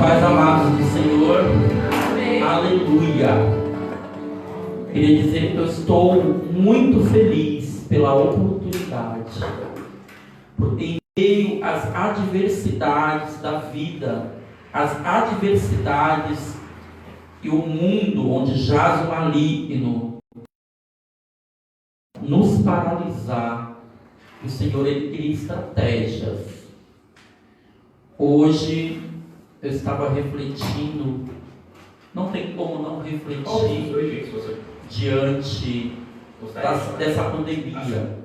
paz amados do Senhor. Amém. Aleluia. Queria dizer que eu estou muito feliz pela oportunidade, porque em meio às adversidades da vida, as adversidades e o mundo onde jaz o maligno nos paralisar, o Senhor ele cria estratégias. Hoje eu estava refletindo, não tem como não refletir diante dessa pandemia.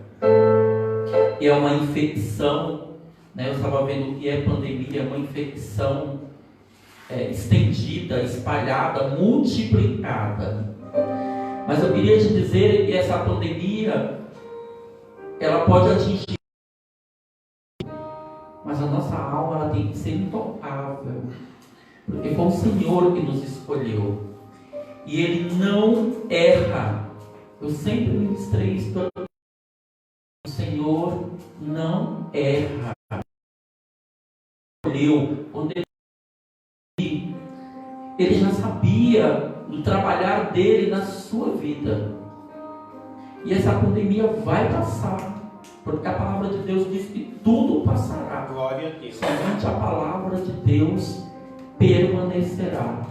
É uma infecção, né? Eu estava vendo o que é pandemia, uma infecção estendida, espalhada, multiplicada. Mas eu queria te dizer que essa pandemia, ela pode atingir, mas a nossa alma ela tem que ser intocável, porque foi o Senhor que nos escolheu e Ele não erra. Eu sempre ministrei isso. O Senhor não erra. Quando Ele já sabia do trabalhar dele na sua vida. E essa pandemia vai passar, porque a palavra de Deus diz que tudo passará. Glória a Deus. Somente a palavra de Deus permanecerá.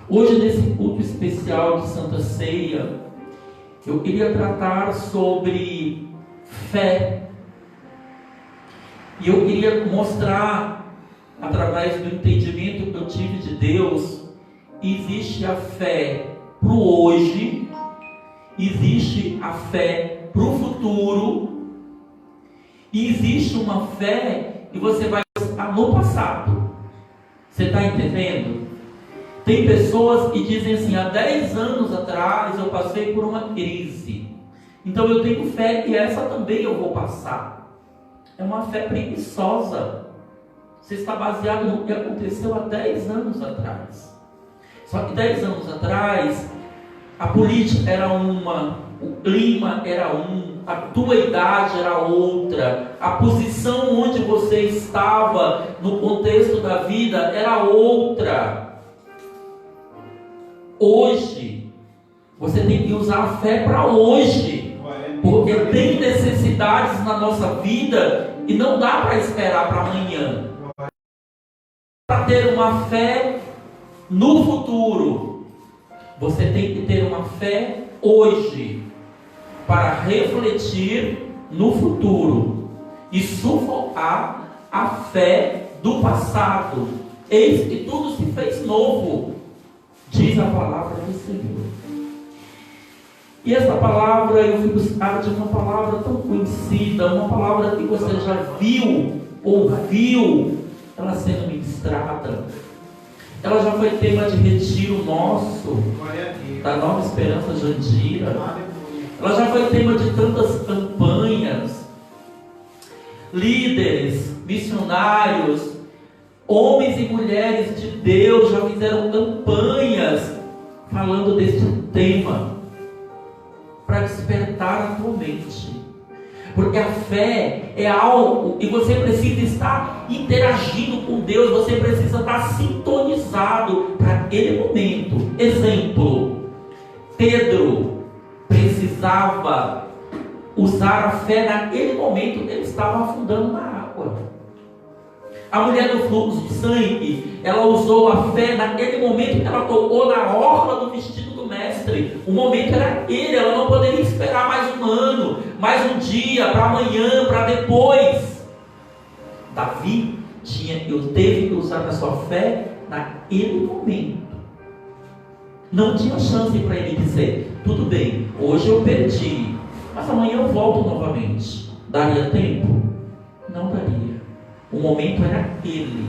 Hoje, nesse culto especial de Santa Ceia, eu queria tratar sobre fé. E eu queria mostrar, através do entendimento que eu tive de Deus, existe a fé para o hoje, existe a fé para o futuro, e existe uma fé que você vai estar no passado. Você está entendendo? Tem pessoas que dizem assim: há 10 anos atrás eu passei por uma crise, então eu tenho fé que essa também eu vou passar. É uma fé preguiçosa. Você está baseado no que aconteceu há 10 anos atrás. Só que 10 anos atrás, a política era uma, o clima era um, a tua idade era outra, a posição onde você estava no contexto da vida era outra. Hoje, você tem que usar a fé para hoje, porque tem necessidades na nossa vida e não dá para esperar para amanhã. Para ter uma fé no futuro, você tem que ter uma fé hoje, para refletir no futuro e sufocar a fé do passado. Eis que tudo se fez novo, diz a palavra do Senhor. E essa palavra eu fui buscar de uma palavra tão conhecida, uma palavra que você já viu, ouviu ela sendo ministrada. Ela já foi tema de retiro nosso, da Nova Esperança Jandira. Ela já foi tema de tantas campanhas. Líderes, missionários, homens e mulheres de Deus já fizeram campanhas falando deste tema, para despertar a tua mente. Porque a fé é algo que você precisa estar interagindo com Deus, você precisa estar sintonizado para aquele momento. Exemplo, Pedro precisava usar a fé naquele momento que ele estava afundando na água. A mulher do fluxo de sangue, ela usou a fé naquele momento que ela tocou na orla do vestido do mestre. O momento era aquele, ela não poderia esperar mais um ano, mais um dia, para amanhã, para depois. Davi teve que usar a sua fé naquele momento. Não tinha chance para ele dizer: tudo bem, hoje eu perdi, mas amanhã eu volto novamente. Daria tempo? Não daria. O momento era aquele.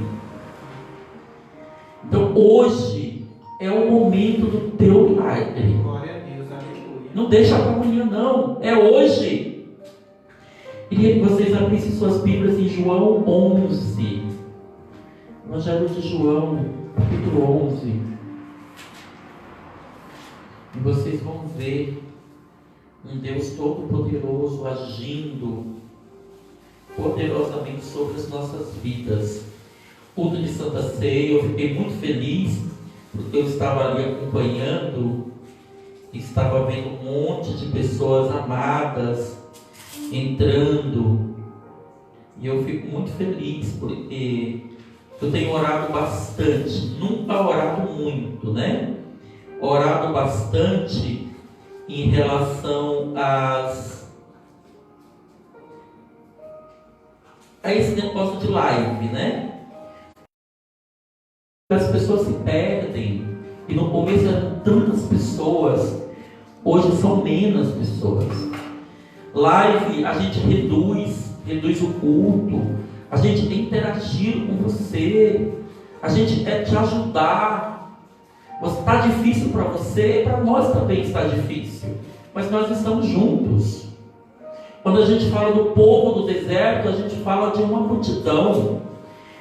Então hoje é o momento do teu milagre. Glória a Deus, aleluia. Não deixa para amanhã não, é hoje. Queria que vocês abrissem suas Bíblias em João 11. Evangelho de João, capítulo 11. E vocês vão ver um Deus todo-poderoso agindo poderosamente sobre as nossas vidas. culto de Santa Ceia. Eu fiquei muito feliz, porque eu estava ali acompanhando, estava vendo um monte de pessoas amadas entrando, e eu fico muito feliz, porque eu tenho orado bastante, nunca orado muito, né? Orado bastante em relação a esse negócio de live, né? As pessoas se perdem, e no começo eram tantas pessoas, hoje são menos pessoas. Live a gente reduz o culto, a gente quer interagir com você, a gente quer te ajudar. Está difícil para você, para nós também está difícil, mas nós estamos juntos. Quando a gente fala do povo do deserto, a gente fala de uma multidão.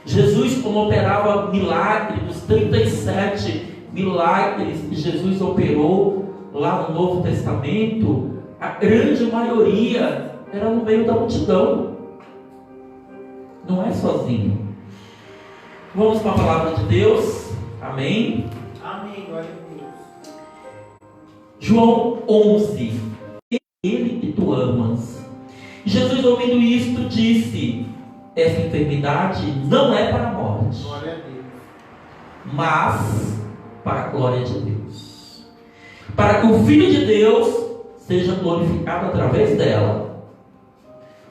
Jesus, como operava milagres, os 37 milagres que Jesus operou lá no Novo Testamento, a grande maioria era no meio da multidão, não é sozinho. Vamos para a palavra de Deus. Amém? Amém, glória a Deus. João 11. Ele que tu amas. Jesus, ouvindo isto, disse: essa enfermidade não é para a morte, Glória a Deus. mas para a glória de Deus, para que o Filho de Deus seja glorificado através dela.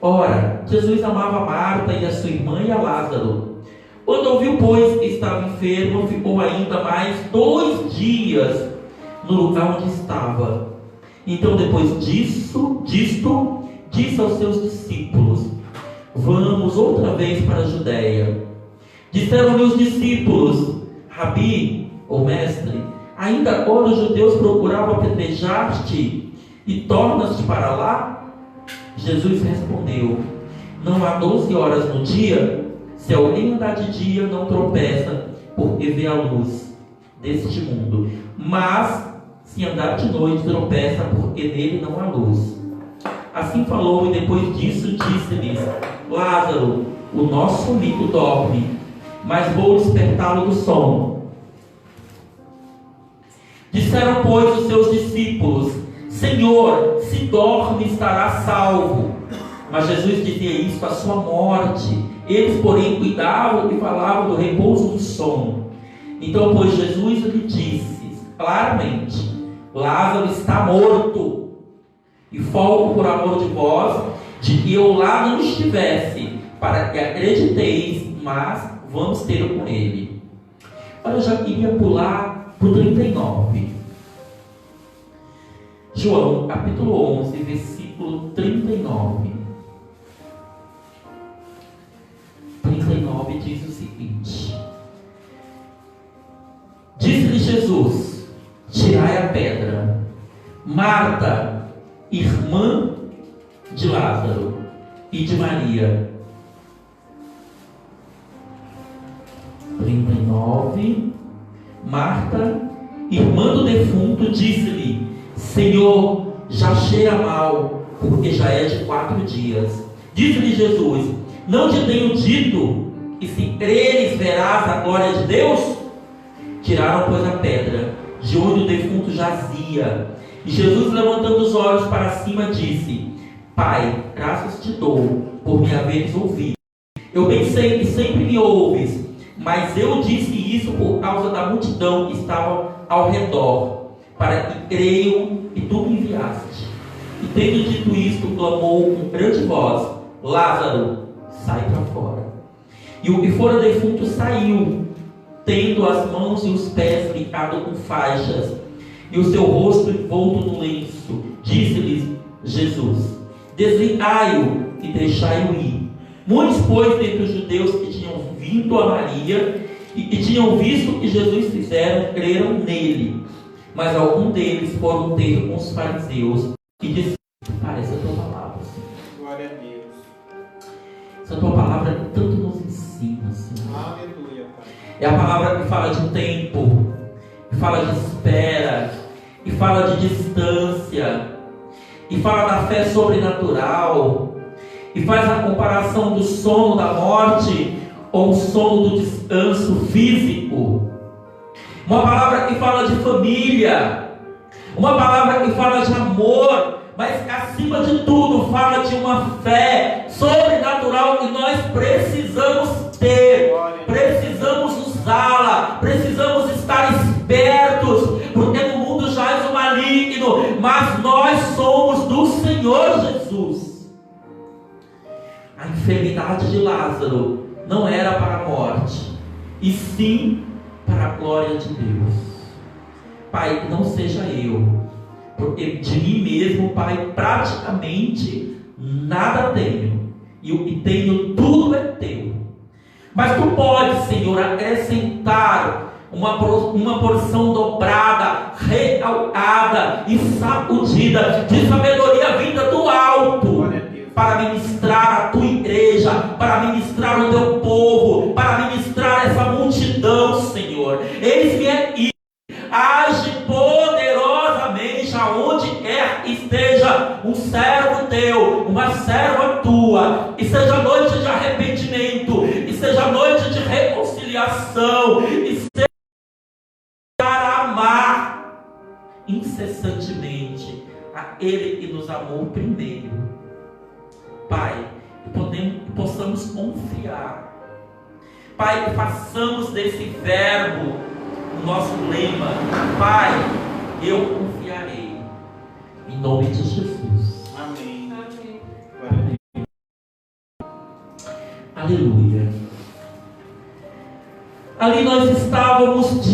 Ora, Jesus amava Marta e a sua irmã e a Lázaro. Quando ouviu, pois, que estava enfermo, ficou ainda mais 2 dias no lugar onde estava. Então, depois disto, disse aos seus discípulos: vamos outra vez para a Judéia. Disseram-lhe os discípulos: Rabi, ou mestre, ainda agora os judeus procuravam apedrejar-te, e tornas-te para lá? Jesus respondeu: não há 12 horas no dia? Se alguém andar de dia, não tropeça, porque vê a luz deste mundo. Mas, se andar de noite, tropeça, porque nele não há luz. Assim falou, e depois disso disse-lhes: Lázaro, o nosso amigo dorme, mas vou despertá-lo do sono. Disseram, pois, os seus discípulos: Senhor, se dorme, estará salvo. Mas Jesus dizia isso à sua morte. Eles, porém, cuidavam e falavam do repouso do sono. Então, pois, Jesus lhe disse claramente: Lázaro está morto, e folgo por amor de vós, de que eu lá não estivesse, para que acrediteis, mas vamos ter com ele. Olha, eu já queria pular para o 39. João, capítulo 11, versículo 39. 39 diz o seguinte: disse-lhe Jesus: tirai a pedra. Marta, irmã de Lázaro e de Maria. 39. Marta, irmã do defunto, disse-lhe: Senhor, já cheira mal, porque já é de 4 dias. Disse-lhe Jesus: não te tenho dito que se creres verás a glória de Deus? Tiraram, pois, a pedra de onde o defunto jazia. E Jesus, levantando os olhos para cima, disse: Pai, graças te dou por me haveres ouvido. Eu bem sei que sempre me ouves, mas eu disse isso por causa da multidão que estava ao redor, para que creiam que tu me enviaste. E tendo dito isto, clamou com grande voz: Lázaro, sai para fora. E o que fora defunto saiu, tendo as mãos e os pés ligados com faixas, e o seu rosto envolto no lenço. Disse-lhes Jesus: desligai-o e deixai-o ir. Muitos, pois, dentre os judeus que tinham vindo a Maria e que tinham visto o que Jesus fizeram, creram nele. Mas alguns deles foram ter com os fariseus e disseram: essa é a tua palavra, Senhor. Glória a Deus. Essa tua palavra que tanto nos ensina, Senhor. Aleluia, Pai. É a palavra que fala de tempo, que fala de espera, que fala de distância, e fala da fé sobrenatural, e faz a comparação do sono, da morte, ou o sono do descanso físico. Uma palavra que fala de família, uma palavra que fala de amor, mas que acima de tudo fala de uma fé sobrenatural que nós precisamos ter, precisamos usá-la, precisamos estar espertos, porque no mundo jaz o maligno, mas nós somos do Senhor Jesus. A enfermidade de Lázaro não era para a morte, e sim para a glória de Deus. Pai, que não seja eu, porque de mim mesmo, Pai, praticamente nada tenho, e o que tenho tudo é teu. Mas tu podes, Senhor, acrescentar uma porção dobrada, recalcada e sacudida de sabedoria vinda do alto, para ministrar a tua igreja, para ministrar o teu povo, para ministrar essa multidão, Senhor. Eis-me aqui, age poderosamente aonde quer que esteja um servo teu, uma serva tua, e seja noite de arrependimento, e seja noite de reconciliação, e seja para amar incessantemente aquele que nos amou primeiro. Pai, que possamos confiar. Pai, que façamos desse verbo o nosso lema. Pai, eu confiarei. Em nome de Jesus. Amém. Amém. Aleluia. Ali nós estamos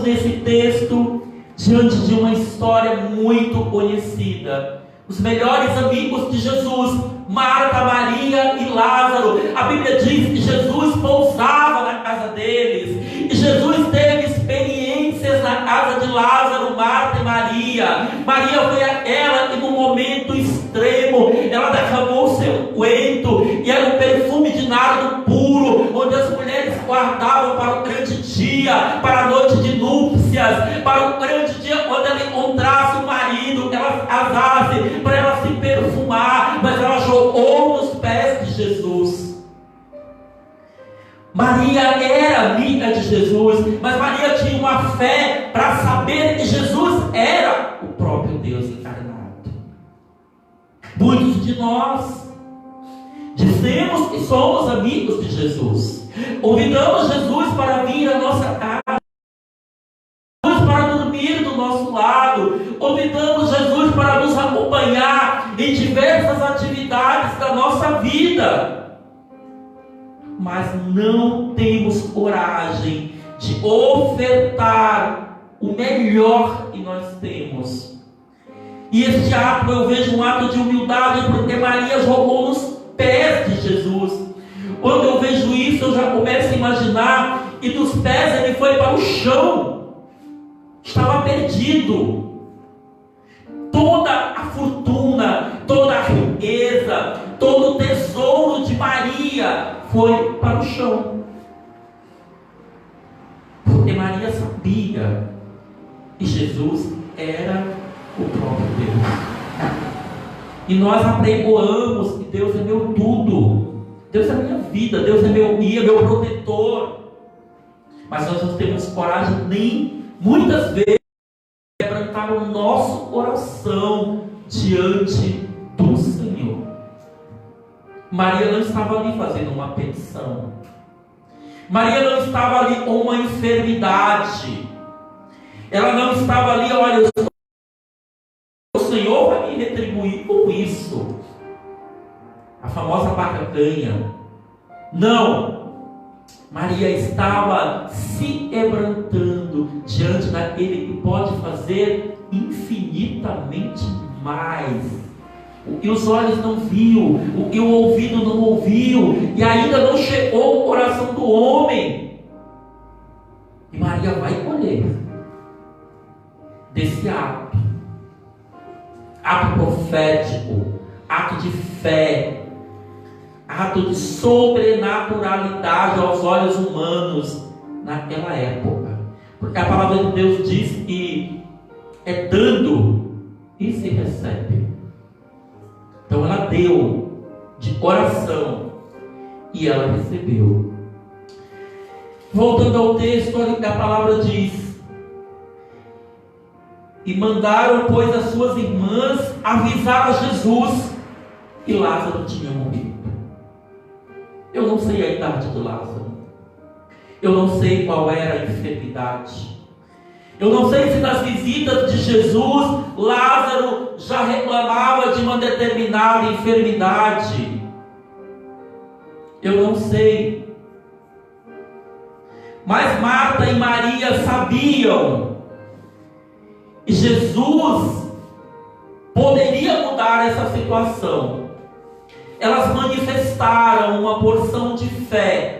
nesse texto, diante de uma história muito conhecida. Os melhores amigos de Jesus, Marta, Maria e Lázaro. A Bíblia diz que Jesus pousava na casa deles, e Jesus teve experiências na casa de Lázaro, Marta e Maria. Maria foi aquela que no momento extremo, ela derramou o seu unguento, e era um perfume de nardo puro, onde as mulheres guardavam para o grande dia, para a noite de núpcias, para o grande dia quando ela encontrasse o marido, que ela casasse, para ela se perfumar. Mas ela jogou nos pés de Jesus. Maria era amiga de Jesus, mas Maria tinha uma fé para saber que Jesus era o próprio Deus encarnado. Muitos de nós dizemos que somos amigos de Jesus, convidamos Jesus para vir à nossa casa, para dormir do nosso lado, convidamos Jesus para nos acompanhar em diversas atividades da nossa vida, mas não temos coragem de ofertar o melhor que nós temos. E este ato, eu vejo um ato de humildade, porque Maria jogou nos pés de Jesus. Quando eu vejo isso, eu já começo a imaginar que dos pés ele foi para o chão, estava perdido. Toda a fortuna, toda a riqueza, todo o tesouro de Maria foi para o chão, porque Maria sabia que Jesus era o próprio Deus. E nós apregoamos que Deus é meu tudo, Deus é minha vida, Deus é meu guia, meu protetor. Mas nós não temos coragem nem, muitas vezes, de quebrantar o nosso coração diante do Senhor. Maria não estava ali fazendo uma petição. Maria não estava ali com uma enfermidade. Ela não estava ali, olha, o Senhor vai me retribuir com isso. A famosa barganha. Não. Maria estava se quebrantando diante daquele que pode fazer infinitamente mais. O que os olhos não viu, o que o ouvido não ouviu, e ainda não chegou ao coração do homem. E Maria vai colher desse ato profético, ato de fé, ato de sobrenaturalidade aos olhos humanos naquela época. Porque a palavra de Deus diz que é dando e se recebe. Então ela deu de coração, E ela recebeu. Voltando ao texto, olha o que a palavra diz: e mandaram, pois, as suas irmãs avisar a Jesus que Lázaro tinha morrido. Eu não sei a idade de Lázaro. Eu não sei qual era a enfermidade. Eu não sei se nas visitas de Jesus, Lázaro já reclamava de uma determinada enfermidade. Eu não sei. Mas Marta e Maria sabiam. E Jesus poderia mudar essa situação. Elas manifestaram uma porção de fé.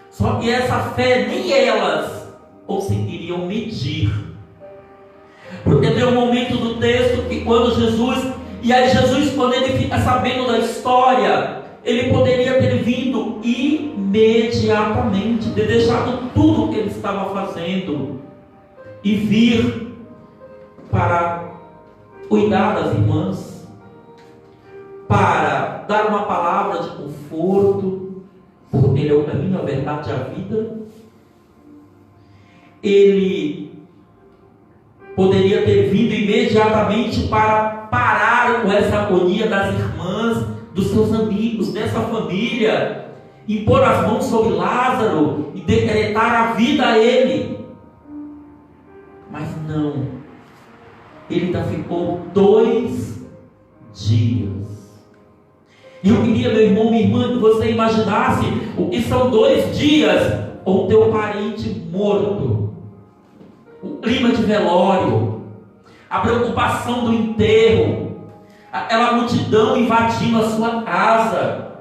Só que essa fé nem elas conseguiriam medir. Porque tem um momento do texto que quando Jesus, quando ele fica sabendo da história, ele poderia ter vindo imediatamente, ter deixado tudo o que ele estava fazendo e vir para cuidar das irmãs, para dar uma palavra de conforto, porque ele é o caminho, a verdade e a vida. Ele poderia ter vindo imediatamente para parar com essa agonia das irmãs, dos seus amigos, dessa família, impor as mãos sobre Lázaro e decretar a vida a ele. Mas não, ele ainda ficou 2 dias. E eu queria, meu irmão, minha irmã, que você imaginasse o que são 2 dias com o teu parente morto, o clima de velório, a preocupação do enterro, aquela multidão invadindo a sua casa.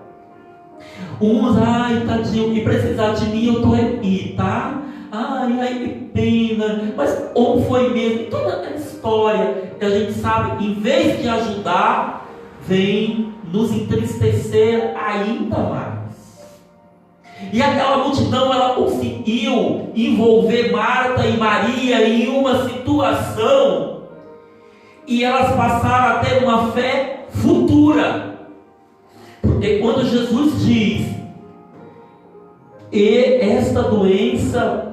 Uns, ai, tadinho, que precisar de mim, eu estou aqui, tá? Ai, que pena, mas como foi mesmo? Toda aquela história que a gente sabe que, em vez de ajudar, vem nos entristecer ainda mais. E aquela multidão, ela conseguiu envolver Marta e Maria em uma situação, e elas passaram a ter uma fé futura. Porque quando Jesus diz, e esta doença,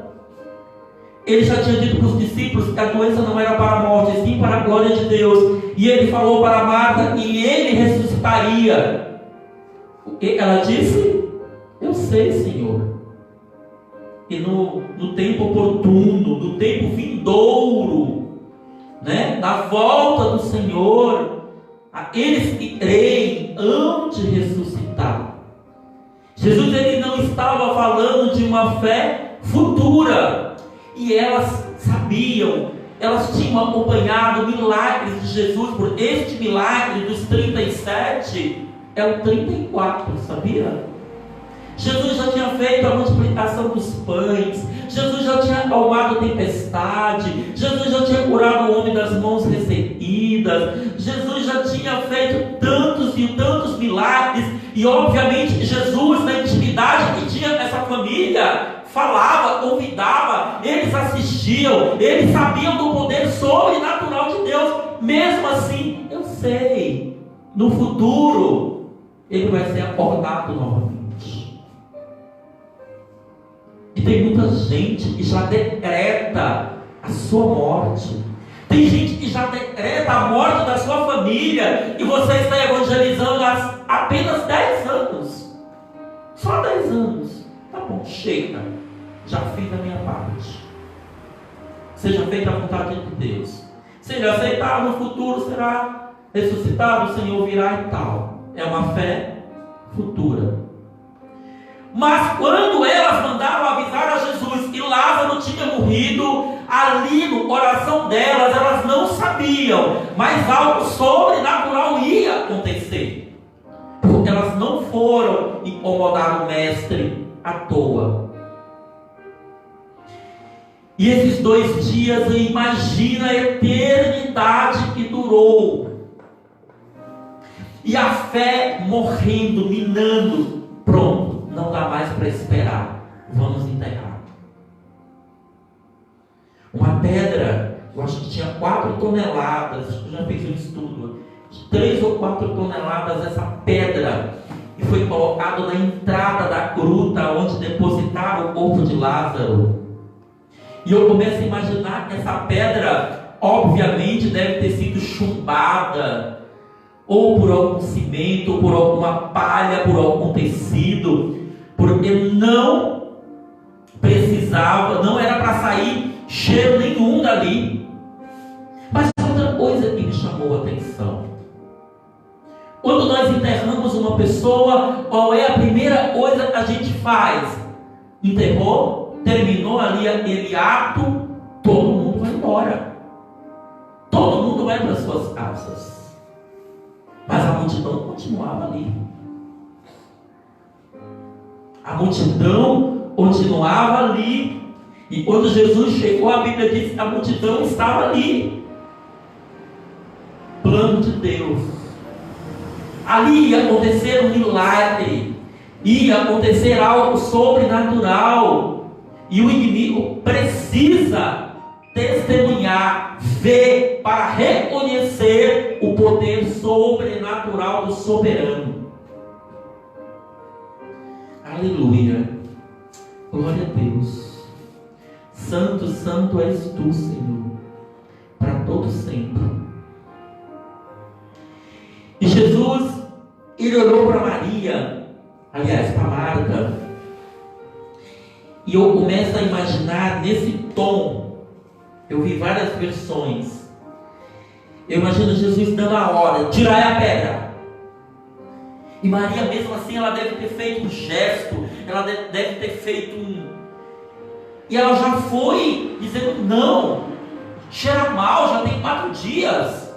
ele já tinha dito para os discípulos que a doença não era para a morte, e sim para a glória de Deus. E ele falou para Marta que ele ressuscitaria. O que ela disse? Eu sei, Senhor. E no tempo oportuno, no tempo vindouro, na volta do Senhor, aqueles que creem hão de ressuscitar. Jesus, ele não estava falando de uma fé futura. E elas sabiam, elas tinham acompanhado milagres de Jesus. Por este milagre dos 37 é o 34, sabia? Jesus já tinha feito a multiplicação dos pães, Jesus já tinha acalmado a tempestade, Jesus já tinha curado o homem das mãos ressequidas, Jesus já tinha feito tantos e tantos milagres. E obviamente Jesus, na intimidade que tinha com essa família, falava, convidava, eles assistiam, eles sabiam do poder sobrenatural de Deus. Mesmo assim, eu sei, no futuro ele vai ser acordado novamente. E tem muita gente que já decreta a sua morte. Tem gente que já decreta a morte da sua família, e você está evangelizando há apenas 10 anos. Só 10 anos. Tá bom, chega. Já fiz a minha parte. Seja feita a vontade de Deus. Seja aceitado, no futuro será ressuscitado, o Senhor virá e tal. É uma fé futura. Mas quando elas mandaram avisar a Jesus que Lázaro tinha morrido, ali no coração delas, elas não sabiam, mas algo sobrenatural ia acontecer. Porque elas não foram incomodar o mestre à toa. E esses 2 dias, imagina a eternidade que durou. E a fé morrendo, minando. Pronto, não dá mais para esperar. Vamos enterrar. Uma pedra, eu acho que tinha 4 toneladas. Eu já fiz um estudo. De 3 ou 4 toneladas essa pedra. e foi colocado na entrada da gruta onde depositaram o corpo de Lázaro. E eu começo a imaginar que essa pedra, obviamente, deve ter sido chumbada, ou por algum cimento, ou por alguma palha, por algum tecido, porque não precisava, não era para sair cheiro nenhum dali. Mas outra coisa que me chamou a atenção: quando nós enterramos uma pessoa, qual é a primeira coisa que a gente faz? Enterrou, terminou ali aquele ato, todo mundo vai embora, todo mundo vai para as suas casas. Mas a multidão continuava ali. A multidão continuava ali. E quando Jesus chegou, a Bíblia diz que a multidão estava ali. Plano de Deus. Ali ia acontecer um milagre. Ia acontecer algo sobrenatural. E o inimigo precisa testemunhar, ver, para reconhecer o poder sobrenatural do soberano. Aleluia. Glória a Deus. Santo, santo és tu, Senhor, para todo sempre. E Jesus, ele olhou para Maria, aliás, para Marta, e eu começo a imaginar nesse tom. Eu vi várias versões. Eu imagino Jesus dando a ordem: tirai a pedra. E Maria, mesmo assim, ela deve ter feito um gesto, ela deve ter feito e ela já foi dizendo: não, cheira mal, já tem 4 dias.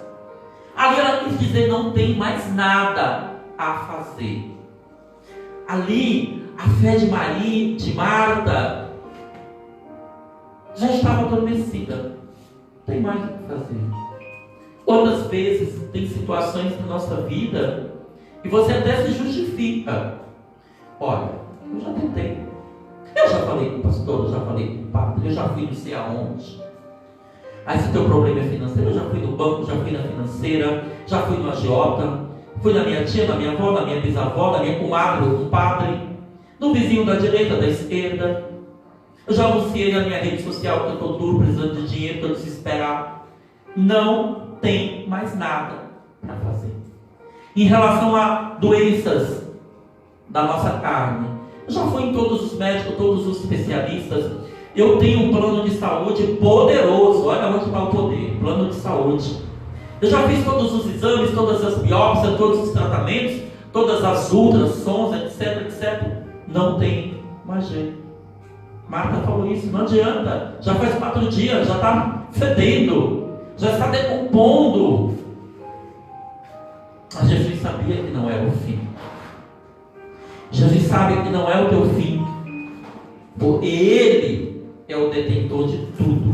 Ali ela quis dizer: não tem mais nada a fazer. Ali, a fé de Maria, de Marta, já estava adormecida. Não tem mais o que fazer. Outras vezes tem situações na nossa vida e você até se justifica: olha, eu já tentei, eu já falei com o pastor, eu já falei com o padre, eu já fui não sei aonde. Aí se o teu problema é financeiro, eu já fui no banco, já fui na financeira, já fui no agiota, fui na minha tia, na minha avó, na minha bisavó, na minha comadre, no padre, no vizinho da direita, da esquerda. Eu já anunciei na minha rede social que eu estou duro, precisando de dinheiro, estou desesperado. Não tem mais nada para fazer. Em relação a doenças da nossa carne, eu já fui em todos os médicos, todos os especialistas. Eu tenho um plano de saúde poderoso. Olha onde está o poder, plano de saúde. Eu já fiz todos os exames, todas as biópsias, todos os tratamentos, todas as ultrassons, etc, etc. Não tem mais jeito. Marta falou isso: não adianta, já faz 4 dias, já está fedendo, já está decompondo. Mas Jesus sabia que não era o fim. Jesus sabe que não é o teu fim, porque Ele é o detentor de tudo.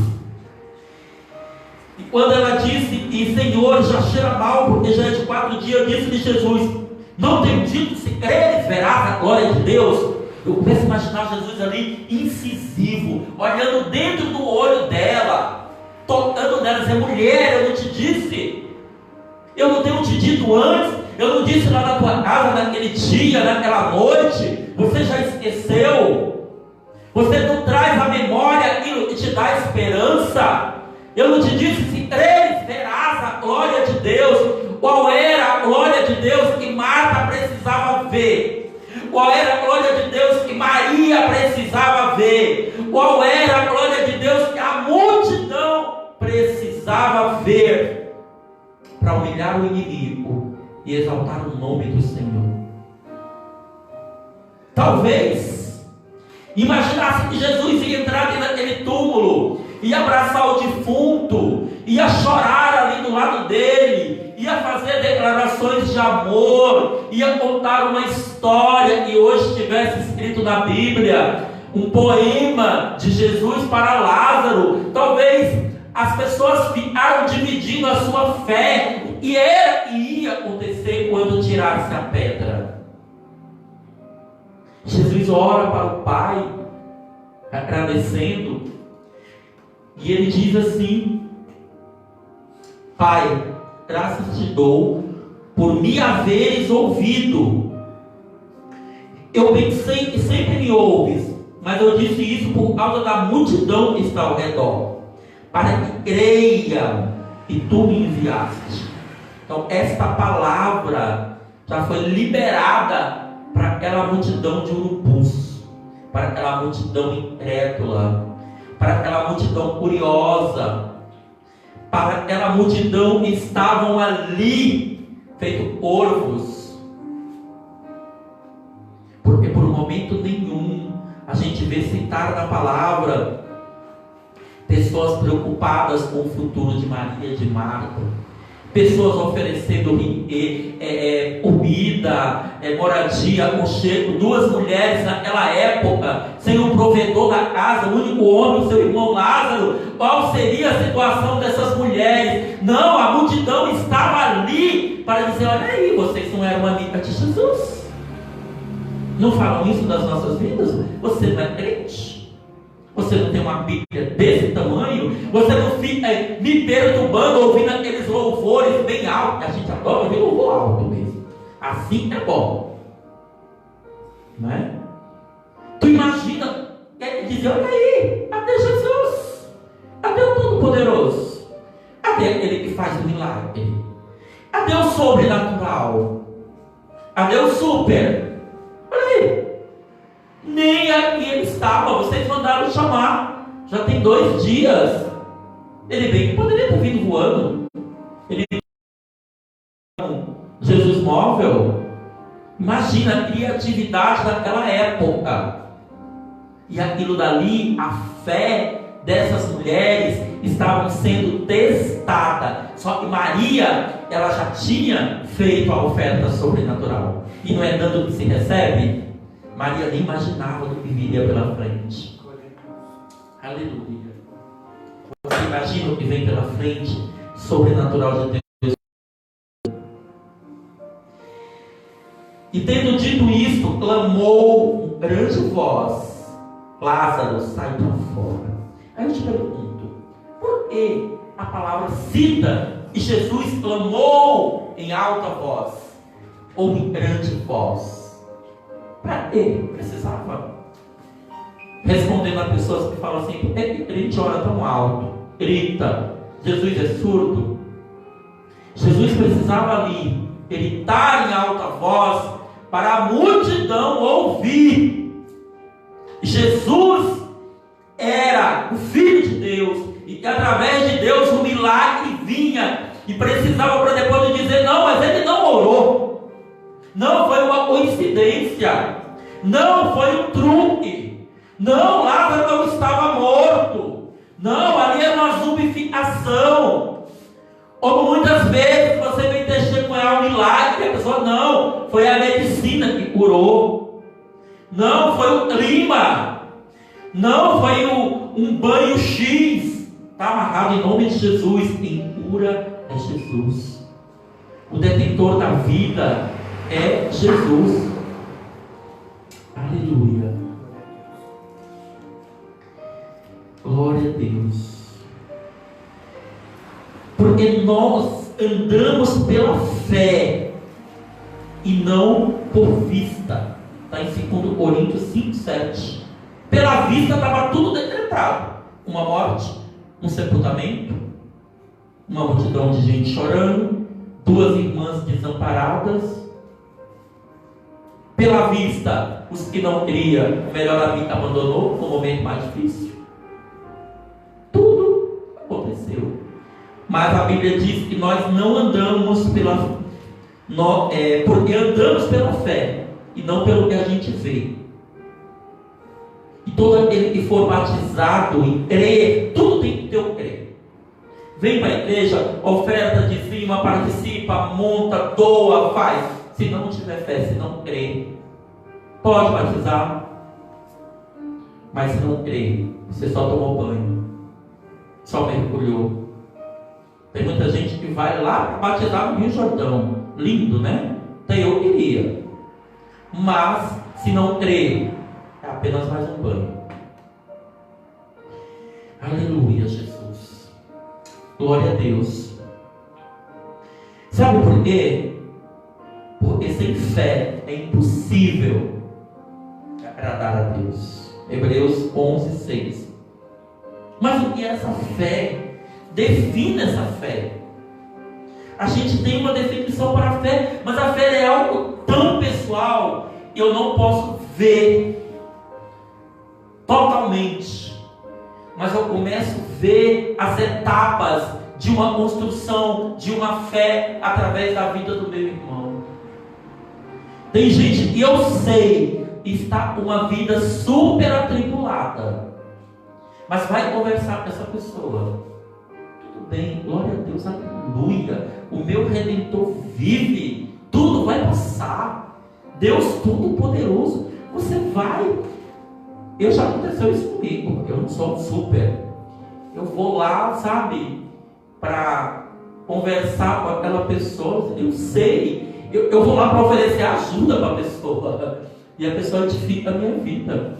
E quando ela disse: e Senhor, já cheira mal, porque já é de 4 dias, disse-lhe Jesus: não tenho dito, se creres, verás a glória de Deus. Eu começo a imaginar Jesus ali, incisivo, olhando dentro do olho dela, tocando nela, dizendo: mulher, eu não te disse, eu não tenho te dito antes, eu não disse lá na tua casa, naquele dia, naquela noite, você já esqueceu, você não traz à memória aquilo que te dá esperança. Eu não te disse, se creres, verás a glória de Deus. Qual era a glória de Deus que Marta precisava ver? Qual era a glória de Deus que Maria precisava ver? Qual era a glória de Deus que a multidão precisava ver? Para humilhar o inimigo e exaltar o nome do Senhor. Talvez imaginasse que Jesus ia entrar dentro daquele túmulo, ia abraçar o defunto, ia chorar ali do lado dele, ia fazer declarações de amor, ia contar uma história que hoje estivesse escrito na Bíblia, um poema de Jesus para Lázaro. Talvez as pessoas ficaram dividindo a sua fé, e era que ia acontecer quando tirasse a pedra. Jesus ora para o Pai, agradecendo, e ele diz assim: Pai, graças te dou por me haveres ouvido. Eu pensei que sempre me ouves, mas eu disse isso por causa da multidão que está ao redor, para que creiam que tu me enviaste. Então esta palavra já foi liberada para aquela multidão de urubus, para aquela multidão incrédula, para aquela multidão curiosa, para aquela multidão que estavam ali feito corvos. Porque por um momento nenhum a gente vê citar na palavra pessoas preocupadas com o futuro de Maria e de Marta, pessoas oferecendo comida, moradia, aconchego. Duas mulheres naquela época, sem um provedor da casa, o único homem, o seu irmão Lázaro. Qual seria a situação dessas mulheres? Não, a multidão estava ali para dizer: olha aí, vocês não eram amigas de Jesus? Não falam isso das nossas vidas? Você não é crente? Você não tem uma Bíblia desse tamanho? Você não fica me perturbando ouvindo aqueles louvores bem altos? A gente adora ouvir louvor alto mesmo. Assim é bom. Não é? Tu imagina ele dizer: olha aí, até Jesus, até o Todo-Poderoso, até aquele que faz o milagre, até o sobrenatural, até o super. Olha aí, nem aqui ele estava. Vocês mandaram chamar, já tem 2 dias. Ele bem que poderia ter vindo voando. Ele Jesus móvel. Imagina a criatividade daquela época. E aquilo dali, a fé dessas mulheres estavam sendo testada. Só que Maria, ela já tinha feito a oferta sobrenatural. E não é dando que se recebe? Maria nem imaginava o que viria pela frente. Aleluia. Você imagina o que vem pela frente? Sobrenatural de Deus. E tendo dito isto, clamou com grande voz: Lázaro, sai para fora. Aí eu te pergunto, por que a palavra cita que Jesus clamou em alta voz ou em grande voz? Para quê? Precisava. Respondendo a pessoas que falam assim: por que a gente ora tão alto, grita, Jesus é surdo? Jesus precisava ali gritar em alta voz para a multidão ouvir. Jesus era o Filho de Deus, e que através de Deus o milagre vinha, e precisava para depois de dizer: não, mas ele não orou. Não foi uma coincidência, não foi um truque, não, Lázaro não estava morto, não, ali era uma zumbificação. Como muitas vezes você vem testemunhar um milagre e a pessoa: não, foi a medicina que curou, não foi o clima, não foi um banho X. Está amarrado em nome de Jesus. Quem cura é Jesus. O detentor da vida é Jesus. Aleluia. Glória a Deus. Porque nós andamos pela fé e não por vista. Está em 2 Coríntios 5:7. Pela vista estava tudo decretado: uma morte, um sepultamento, uma multidão de gente chorando, 2 irmãs desamparadas. Pela vista, os que não criam, o melhor amigo abandonou no momento mais difícil. Tudo aconteceu. Mas a Bíblia diz que nós não andamos porque andamos pela fé e não pelo que a gente vê. E todo aquele que for batizado e crer, tudo tem que ter o crer. Vem para a igreja, oferta, dizima, participa, monta, doa, faz. Se não tiver fé, se não crer, pode batizar, mas se não crer, você só tomou banho, só mergulhou. Tem muita gente que vai lá para batizar no Rio Jordão, lindo, né? Até eu queria, mas se não crer, é apenas mais um banho. Aleluia, Jesus. Glória a Deus. Sabe por quê? Porque sem fé é impossível agradar a Deus. Hebreus 11, 6. Mas o que é essa fé? Defina essa fé. A gente tem uma definição para a fé, mas a fé é algo tão pessoal, eu não posso ver totalmente, mas eu começo a ver as etapas de uma construção, de uma fé através da vida do meu irmão. Tem gente que eu sei está com uma vida super atribulada, mas vai conversar com essa pessoa. Tudo bem, glória a Deus, aleluia. O meu Redentor vive, tudo vai passar. Deus Todo-Poderoso, você vai. Eu já aconteceu isso comigo, eu não sou um super. Eu vou lá, sabe, para conversar com aquela pessoa, eu sei, eu vou lá para oferecer ajuda para a pessoa, e a pessoa edifica a minha vida.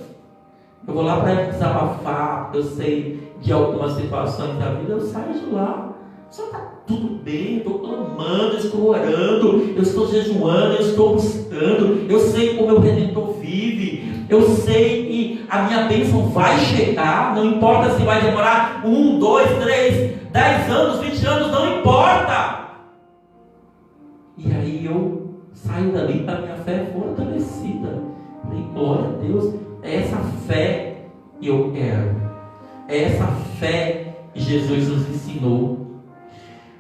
Eu vou lá para desabafar, eu sei de algumas situações da vida, eu saio de lá, só está tudo bem, eu estou clamando, eu estou orando, eu estou jejuando, eu estou buscando, eu sei como o meu Redentor vive, eu sei que a minha bênção vai chegar, não importa se vai demorar 1, 2, 3, 10 anos, 20 anos, não importa. E aí eu saio dali com a minha fé fortalecida. Falei, glória a Deus, é essa fé que eu quero, é essa fé que Jesus nos ensinou.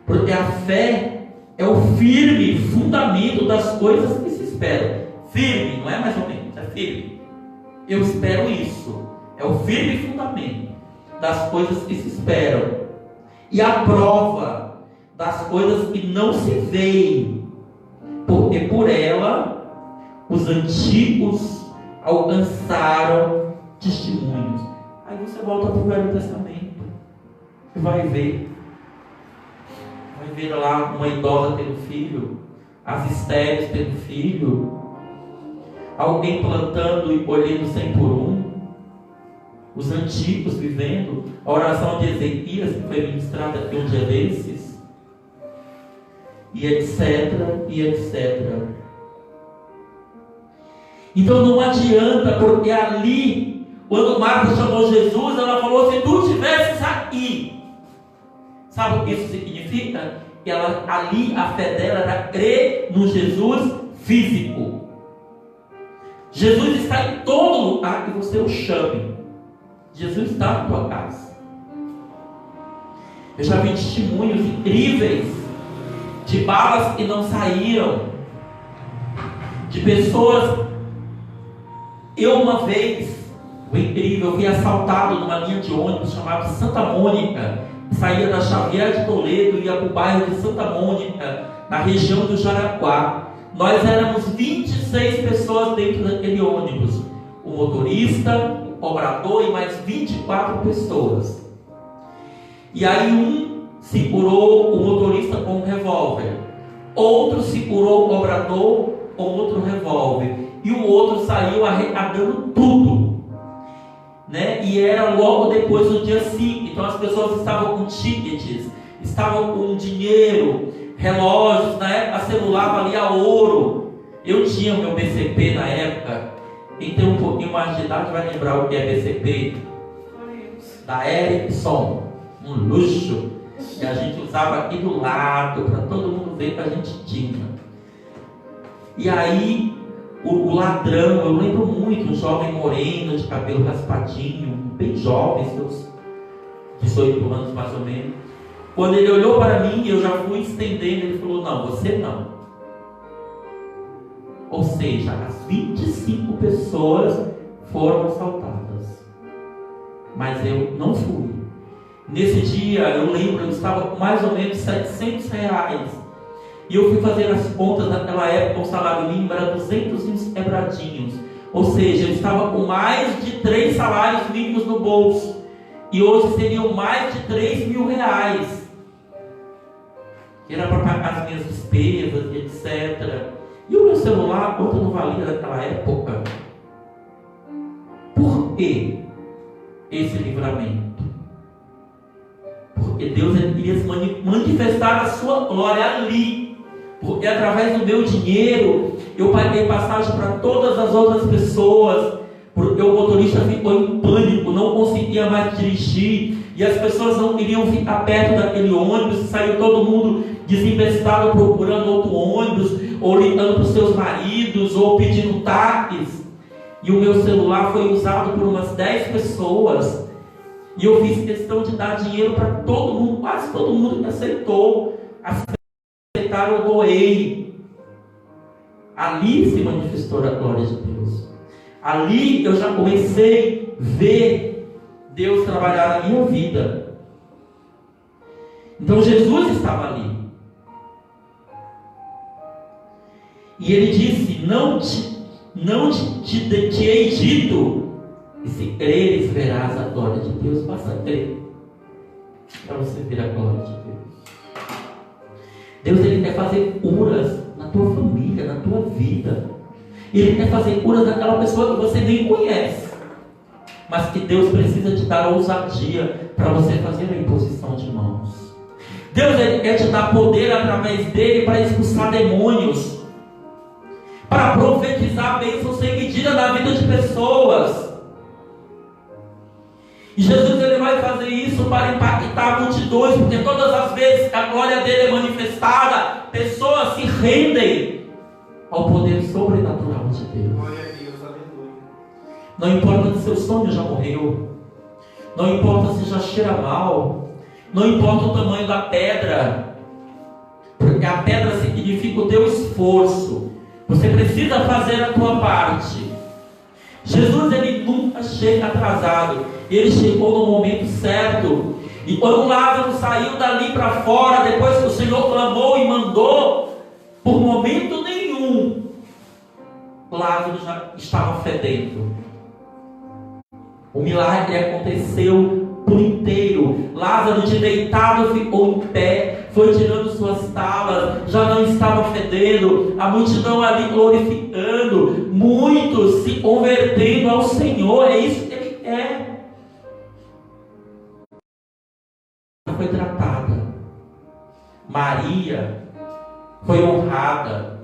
Porque a fé é o firme fundamento das coisas que se esperam. Firme, não é mais ou menos, é firme. Eu espero isso. É o firme fundamento das coisas que se esperam. E a prova das coisas que não se veem. Porque por ela os antigos alcançaram testemunhos. Aí você volta para o Velho Testamento e vai ver lá uma idosa tendo filho, as estéreis tendo filho, alguém plantando e colhendo 100 por 1, os antigos vivendo, a oração de Ezequias que foi ministrada aqui um dia desses, e etc, e etc. Então não adianta, porque ali, quando Marta chamou Jesus, ela falou, se tu estivesses aqui. Sabe o que isso significa? Que ela, ali a fé dela era crer no Jesus físico. Jesus está em todo lugar que você o chame. Jesus está na tua casa. Eu já vi testemunhos incríveis de balas que não saíram, de pessoas. Eu uma vez, foi incrível, eu fui assaltado numa linha de ônibus chamada Santa Mônica. Saía da Xavier de Toledo e ia para o bairro de Santa Mônica, na região do Jaraguá. Nós éramos 26 pessoas dentro daquele ônibus. O motorista, o cobrador e mais 24 pessoas. E aí um segurou o motorista com um revólver. Outro segurou o cobrador com outro revólver. E o outro saiu arrecadando tudo. Né? E era logo depois do dia 5. Então as pessoas estavam com tickets, estavam com dinheiro, relógios, na época celular valia ouro. Eu tinha o meu BCP na época. Quem tem um pouquinho mais de idade vai lembrar o que é BCP. Da Ericsson, um luxo que a gente usava aqui do lado para todo mundo ver que a gente tinha. E aí o ladrão, eu lembro muito, um jovem moreno de cabelo raspadinho, bem jovem, seus 18 anos mais ou menos. Quando ele olhou para mim, eu já fui estendendo, ele falou, não, você não. Ou seja, as 25 pessoas foram assaltadas, mas eu não fui. Nesse dia, eu lembro, eu estava com mais ou menos R$700. E eu fui fazer as contas naquela época, o salário mínimo era 200 e uns quebradinhos. Ou seja, eu estava com mais de 3 salários mínimos no bolso. E hoje seriam mais de R$3.000. Que era para pagar as minhas despesas e etc. E o meu celular, quanto não valia naquela época? Por que esse livramento? Porque Deus queria manifestar a sua glória ali. Porque através do meu dinheiro eu paguei passagem para todas as outras pessoas. porque o motorista ficou em pânico, não conseguia mais dirigir, e as pessoas não queriam ficar perto daquele ônibus, saiu todo mundo desembestado procurando outro ônibus, ou ligando para os seus maridos, ou pedindo táxis. E o meu celular foi usado por umas 10 pessoas, e eu fiz questão de dar dinheiro para todo mundo, quase todo mundo que aceitou. Aceitaram, eu doei. Ali se manifestou a glória de Deus. Ali eu já comecei a ver Deus trabalhar na minha vida. Então Jesus estava ali. E ele disse: não te hei dito, e se creres verás a glória de Deus. Basta crer para você ver a glória de Deus. Deus, ele quer fazer curas na tua família, na tua vida. Ele quer fazer curas daquela pessoa que você nem conhece, mas que Deus precisa te dar ousadia para você fazer a imposição de mãos. Deus, ele quer te dar poder através dele para expulsar demônios, para profetizar bênçãos sem medida na vida de pessoas. E Jesus, ele vai fazer isso para impactar multidões, porque todas as vezes que a glória dele é manifestada, pessoas se rendem ao poder sobrenatural de Deus. Glória a Deus, aleluia. Não importa se seu sonho já morreu, não importa se já cheira mal, não importa o tamanho da pedra, porque a pedra significa o teu esforço. Você precisa fazer a tua parte. Jesus, ele nunca chega atrasado. Ele chegou no momento certo. E quando Lázaro saiu dali para fora, depois que o Senhor clamou e mandou, por momento nenhum Lázaro já estava fedendo. O milagre aconteceu por inteiro. Lázaro, de deitado, ficou em pé, foi tirando suas tábuas, já não estava fedendo. A multidão ali glorificando, muitos se convertendo ao Senhor. É isso que ele quer. Foi tratada. Maria foi honrada.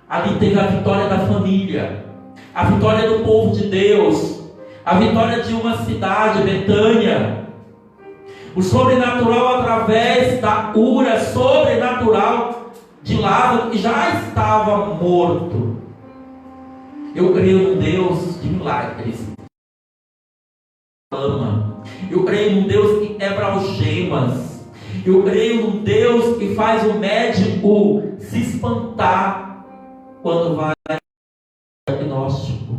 Ali teve a vitória da família, a vitória do povo de Deus, a vitória de uma cidade, Betânia. O sobrenatural através da cura sobrenatural de Lázaro, que já estava morto. Eu creio num Deus de milagres. Eu creio num Deus que quebra algemas. Eu creio num Deus que faz o médico se espantar quando vai ao diagnóstico.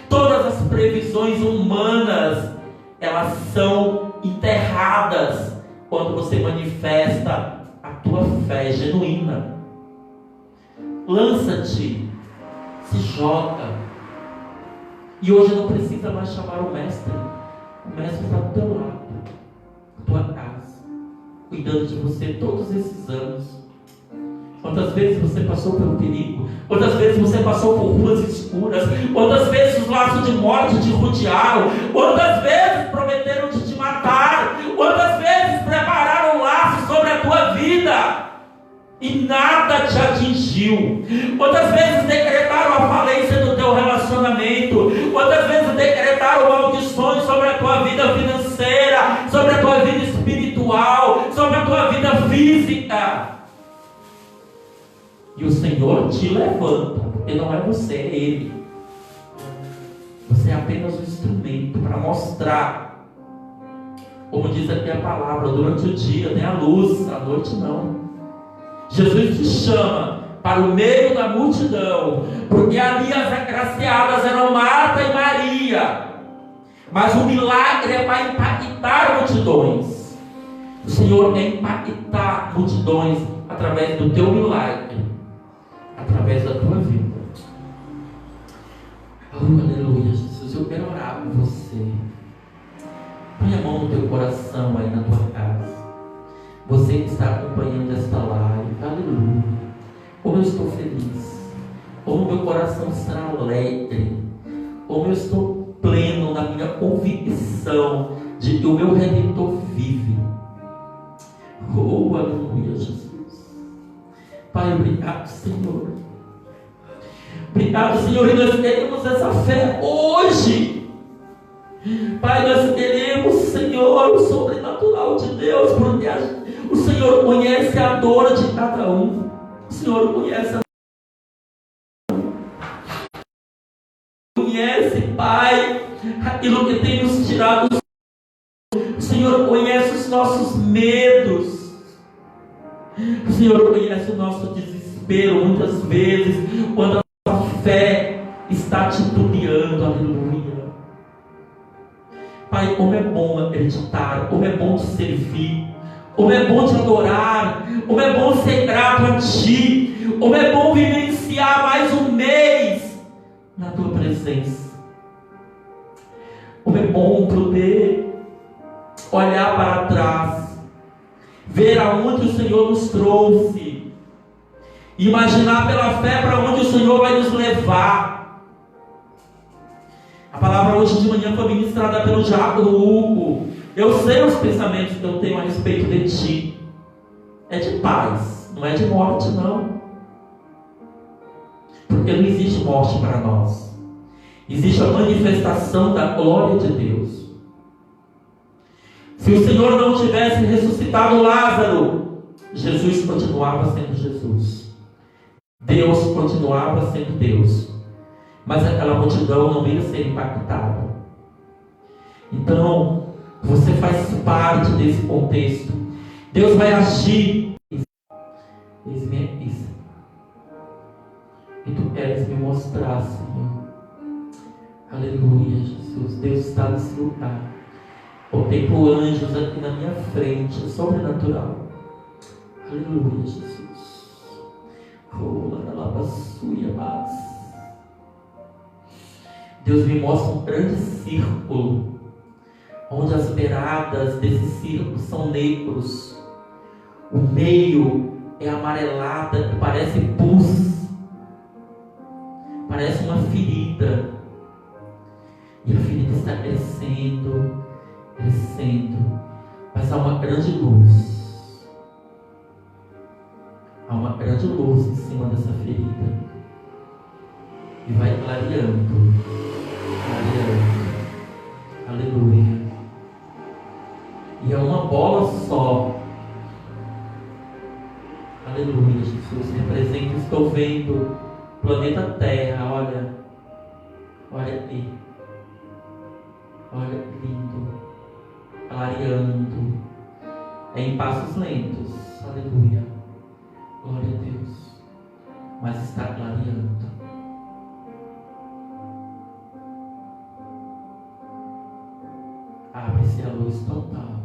Todas as previsões humanas, elas são enterradas quando você manifesta a tua fé genuína. Lança-te, se joga. E hoje não precisa mais chamar o mestre. O mestre está do teu lado, na tua casa, cuidando de você todos esses anos. Quantas vezes você passou pelo perigo? Quantas vezes você passou por ruas escuras? Quantas vezes os laços de morte te rodearam? Quantas vezes prometeram de te matar? Quantas vezes prepararam laços sobre a tua vida e nada te atingiu? Quantas vezes decretaram a falência do teu relacionamento? Quantas vezes decretaram maldições sobre a tua vida financeira, sobre a tua vida espiritual, sobre a tua vida física? E o Senhor te levanta, porque não é você, é Ele. Você é apenas um instrumento para mostrar, como diz aqui a palavra, durante o dia tem a luz, à noite não. Jesus te chama para o meio da multidão, porque ali as agraciadas eram Marta e Maria, mas o milagre é para impactar multidões. O Senhor quer impactar multidões através do teu milagre, através da tua vida. Oh, aleluia, Jesus, eu quero orar por você. Põe a mão no teu coração aí na tua casa. Você que está acompanhando esta live, aleluia. Como eu estou feliz, como meu coração está alegre, como eu estou pleno na minha convicção de que o meu Redentor vive. Oh, aleluia, Jesus. Pai, obrigado, Senhor, Obrigado, Senhor, e nós queremos essa fé hoje. Pai, nós queremos, Senhor, o sobrenatural de Deus, porque o Senhor conhece a dor de cada um. O Senhor conhece Pai, aquilo que tem nos tirado. O Senhor conhece os nossos medos. O Senhor conhece o nosso desespero, muitas vezes, quando a nossa fé está titubeando. Aleluia. Pai, como é bom acreditar, como é bom te servir, como é bom te adorar, como é bom ser grato a Ti, como é bom vivenciar mais um mês na Tua presença. Como é bom poder olhar para trás, ver aonde o Senhor nos trouxe, imaginar pela fé para onde o Senhor vai nos levar. A palavra hoje de manhã foi ministrada pelo Diácono Hugo. Eu sei os pensamentos que eu tenho a respeito de Ti. É de paz, não é de morte, não. Porque não existe morte para nós. Existe a manifestação da glória de Deus. Se o Senhor não tivesse ressuscitado Lázaro, Jesus continuava sendo Jesus. Deus continuava sendo Deus. Mas aquela multidão não ia ser impactada. Então, você faz parte desse contexto. Deus vai agir. Eis-me aqui. E Tu queres me mostrar, Senhor. Aleluia, Jesus. Deus está nesse lugar. Contemplo anjos aqui na minha frente, sobrenatural. Aleluia, Jesus. Deus me mostra um grande círculo, onde as beiradas desse círculo são negros. O meio é amarelada, que parece pus, parece uma ferida. E a ferida está crescendo, crescendo. Mas há uma grande luz. Há uma grande luz em cima dessa ferida. E vai clareando. Clareando. Aleluia. E é uma bola só. Aleluia, Jesus. Representa, estou vendo o planeta Terra. Olha. Olha aqui. Olha que lindo, clareando, em passos lentos, aleluia, glória a Deus, mas está clareando. Abre-se a luz total.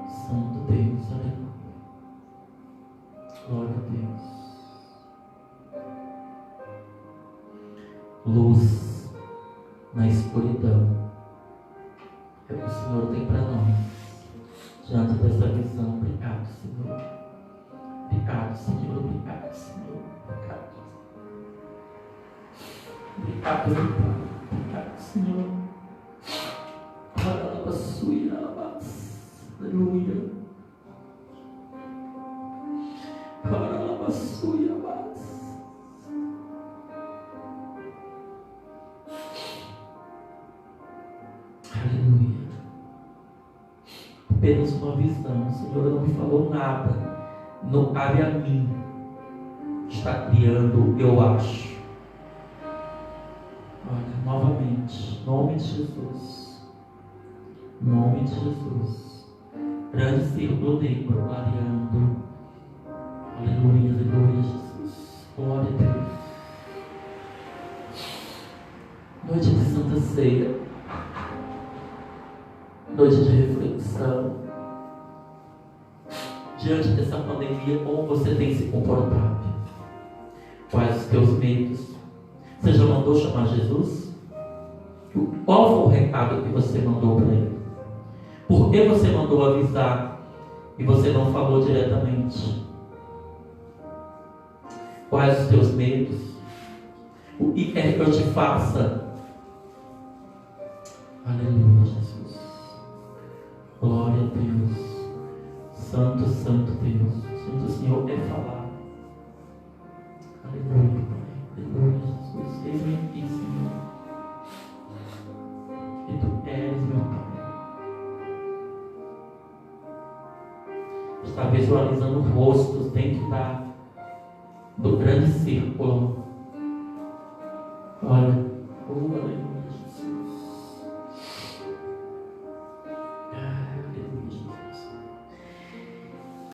Santo Deus, aleluia, glória a Deus. Luz na escuridão. É o que o Senhor tem para nós. Diante dessa visão, obrigado, Senhor. Obrigado, Senhor. Obrigado, Senhor. Obrigado. Obrigado, meu Pai. Obrigado, Senhor. Aleluia. Aleluia. Apenas uma visão. O Senhor não me falou nada. Não cabe a mim estar criando, eu acho. Olha, novamente, nome de Jesus. Nome de Jesus. Grande círculo negro clareando. Aleluia, aleluia, Jesus. Glória a Deus. Noite de Santa Ceia. Noite de reflexão. Diante dessa pandemia, como você tem se comportado? Quais os teus medos? Você já mandou chamar Jesus? Qual foi o recado que você mandou para ele? Por que você mandou avisar e você não falou diretamente? Quais os teus medos? O que quer que eu te faça? Aleluia, Jesus. Glória a Deus. Santo, Santo Deus. Santo Senhor, é que tu és, meu Pai. Está visualizando rostos dentro do grande círculo. Olha, aleluia.